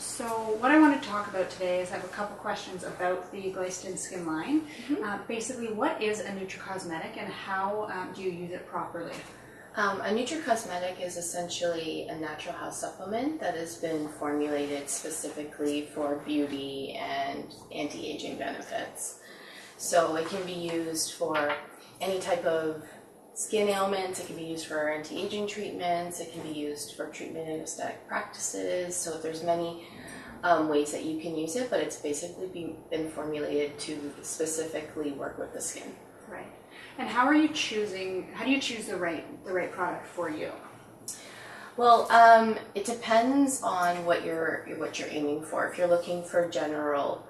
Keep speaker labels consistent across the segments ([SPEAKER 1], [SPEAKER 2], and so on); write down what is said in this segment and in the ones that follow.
[SPEAKER 1] So what I want to talk about today is I have a couple questions about the Glycin Skin line. Basically, what is a Nutricosmetic and how do you use it properly?
[SPEAKER 2] A Nutricosmetic is essentially a natural health supplement that has been formulated specifically for beauty and anti-aging benefits. So it can be used for any type of skin ailments, it can be used for anti-aging treatments, it can be used for treatment in aesthetic practices. So there's many ways that you can use it, but it's basically been formulated to specifically work with the skin.
[SPEAKER 1] Right. And how do you choose the right product for you?
[SPEAKER 2] Well, it depends on what you're aiming for. If you're looking for general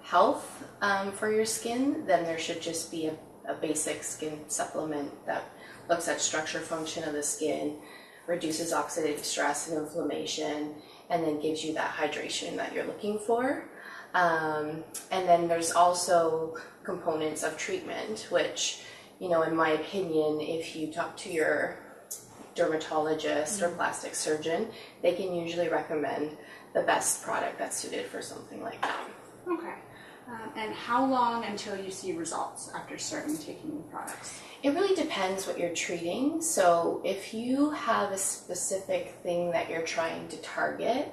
[SPEAKER 2] health for your skin, then there should just be a basic skin supplement that looks at structure function of the skin, reduces oxidative stress and inflammation, and then gives you that hydration that you're looking for. And then there's also components of treatment, which, in my opinion, if you talk to your dermatologist or plastic surgeon, they can usually recommend the best product that's suited for something like that.
[SPEAKER 1] Okay. And how long until you see results after starting taking the products?
[SPEAKER 2] It really depends what you're treating. So if you have a specific thing that you're trying to target,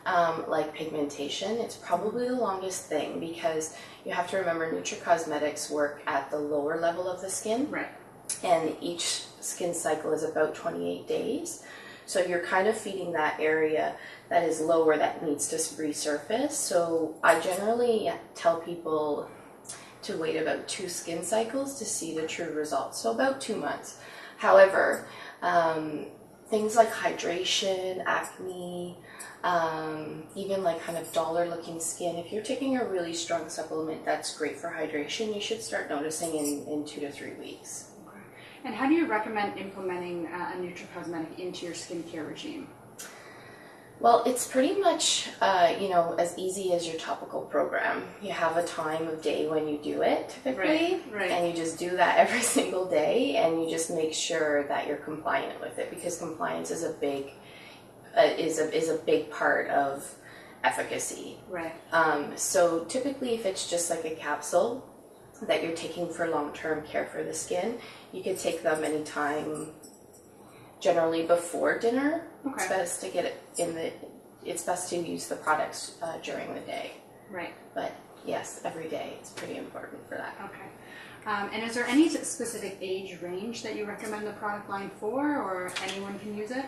[SPEAKER 2] like pigmentation, it's probably the longest thing, because you have to remember Nutricosmetics work at the lower level of the skin.
[SPEAKER 1] Right.
[SPEAKER 2] And each skin cycle is about 28 days. So you're kind of feeding that area that is lower that needs to resurface. So I generally tell people to wait about 2 skin cycles to see the true results. So about 2 months. However, things like hydration, acne, even like kind of duller looking skin, if you're taking a really strong supplement that's great for hydration, you should start noticing in 2 to 3 weeks.
[SPEAKER 1] Okay. And how do you recommend implementing a Nutricosmetic into your skincare regime?
[SPEAKER 2] Well, it's pretty much, as easy as your topical program. You have a time of day when you do it, typically,
[SPEAKER 1] right.
[SPEAKER 2] And you just do that every single day, and you just make sure that you're compliant with it, because compliance is a big part of efficacy.
[SPEAKER 1] Right.
[SPEAKER 2] So typically, if it's just like a capsule that you're taking for long-term care for the skin, you could take them anytime. Generally before dinner.
[SPEAKER 1] Okay.
[SPEAKER 2] It's best to get it it's best to use the products during the day.
[SPEAKER 1] Right.
[SPEAKER 2] But yes, every day it's pretty important for that.
[SPEAKER 1] Okay. And is there any specific age range that you recommend the product line for, or anyone can use it?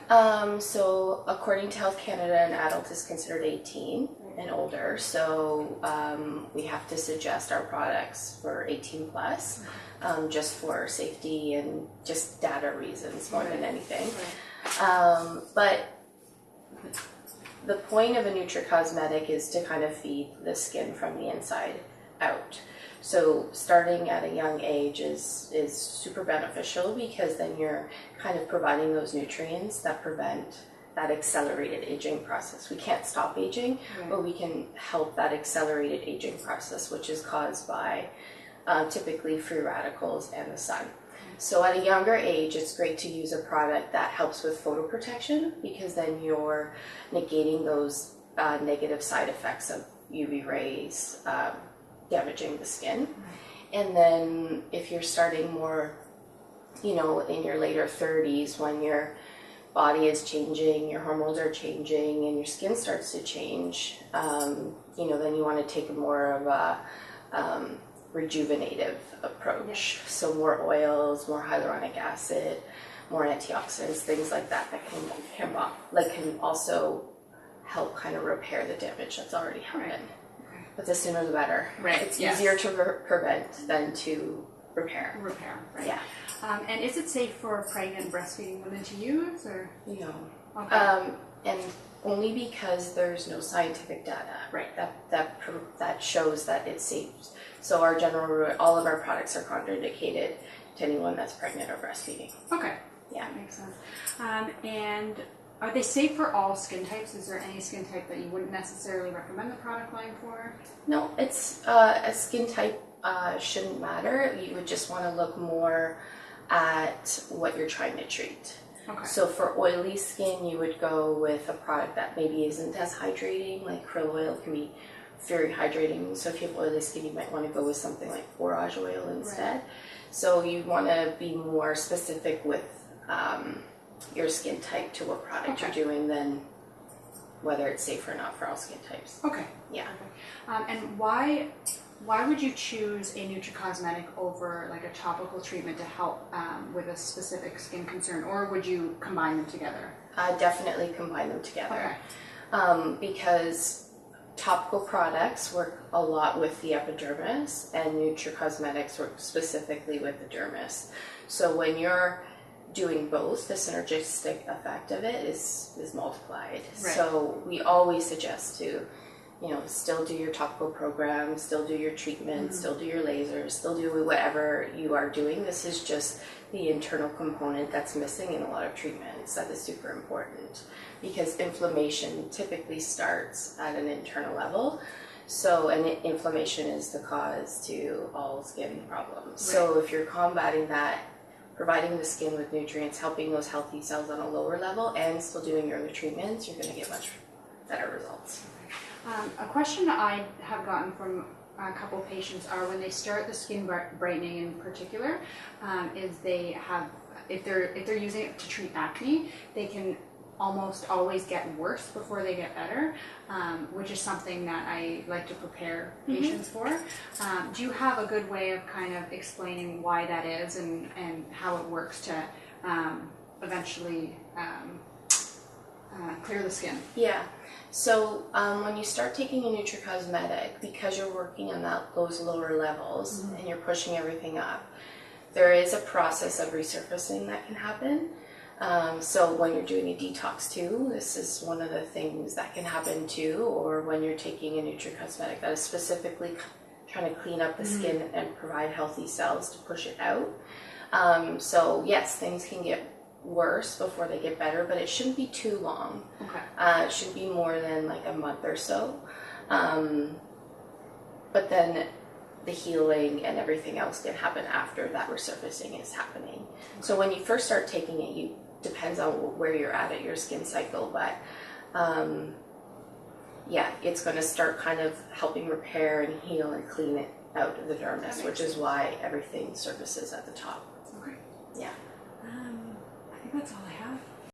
[SPEAKER 2] So according to Health Canada, an adult is considered 18 and older. So we have to suggest our products for 18 plus. Just for safety and just data reasons more than anything.
[SPEAKER 1] Right.
[SPEAKER 2] But the point of a Nutricosmetic is to kind of feed the skin from the inside out. So starting at a young age is super beneficial, because then you're kind of providing those nutrients that prevent that accelerated aging process. We can't stop aging, but we can help that accelerated aging process, which is caused by typically free radicals and the sun. So at a younger age, it's great to use a product that helps with photoprotection, because then you're negating those negative side effects of UV rays damaging the skin. And then if you're starting more, in your later 30s, when your body is changing, your hormones are changing, and your skin starts to change, then you want to take more of a rejuvenative approach. Yeah. So more oils, more hyaluronic acid, more antioxidants, things like that can also help kind of repair the damage that's already happened.
[SPEAKER 1] Right.
[SPEAKER 2] But the sooner the better.
[SPEAKER 1] Right.
[SPEAKER 2] It's easier to prevent than to repair.
[SPEAKER 1] Right.
[SPEAKER 2] Yeah.
[SPEAKER 1] And is it safe for pregnant and breastfeeding women to use, or?
[SPEAKER 2] No.
[SPEAKER 1] Okay.
[SPEAKER 2] And only because there's no scientific data,
[SPEAKER 1] right,
[SPEAKER 2] that shows that it's safe. So all of our products are contraindicated to anyone that's pregnant or breastfeeding.
[SPEAKER 1] Okay.
[SPEAKER 2] Yeah.
[SPEAKER 1] That makes sense. And are they safe for all skin types? Is there any skin type that you wouldn't necessarily recommend the product line for?
[SPEAKER 2] No, it's a skin type shouldn't matter. You would just want to look more at what you're trying to treat.
[SPEAKER 1] Okay.
[SPEAKER 2] So for oily skin, you would go with a product that maybe isn't as hydrating, like krill oil can be very hydrating. So if you have oily skin, you might want to go with something like borage oil instead. Right. So you want to be more specific with your skin type to what product you're doing than whether it's safe or not for all skin types.
[SPEAKER 1] Okay.
[SPEAKER 2] Yeah.
[SPEAKER 1] Okay. And why would you choose a Nutricosmetic over like a topical treatment to help with a specific skin concern, or would you combine them together?
[SPEAKER 2] Definitely combine them together. Okay. Because topical products work a lot with the epidermis, and Nutricosmetics work specifically with the dermis. So when you're doing both, the synergistic effect of it is multiplied. Right. So we always suggest to, still do your topical program, still do your treatment, still do your lasers, still do whatever you are doing. This is just the internal component that's missing in a lot of treatments that is super important, because inflammation typically starts at an internal level. So, and inflammation is the cause to all skin problems. Right. So if you're combating that, providing the skin with nutrients, helping those healthy cells on a lower level, and still doing your other treatments, you're going to get much better results.
[SPEAKER 1] A question I have gotten from a couple patients are when they start the skin brightening in particular, is they have, if they're using it to treat acne, they can almost always get worse before they get better, which is something that I like to prepare patients for. Do you have a good way of kind of explaining why that is and how it works to eventually clear the skin?
[SPEAKER 2] Yeah. So when you start taking a Nutricosmetic, because you're working on those lower levels and you're pushing everything up, there is a process of resurfacing that can happen. So when you're doing a detox too, this is one of the things that can happen too, or when you're taking a Nutricosmetic that is specifically trying to clean up the skin and provide healthy cells to push it out. So yes, things can get worse before they get better, but it shouldn't be too long. Okay. It should be more than like a month or so. But then the healing and everything else can happen after that resurfacing is happening. Okay. So when you first start taking it, depends on where you're at your skin cycle, but it's going to start kind of helping repair and heal and clean it out of the dermis, which is why everything surfaces at the top.
[SPEAKER 1] Okay.
[SPEAKER 2] Yeah.
[SPEAKER 1] I think that's all I have.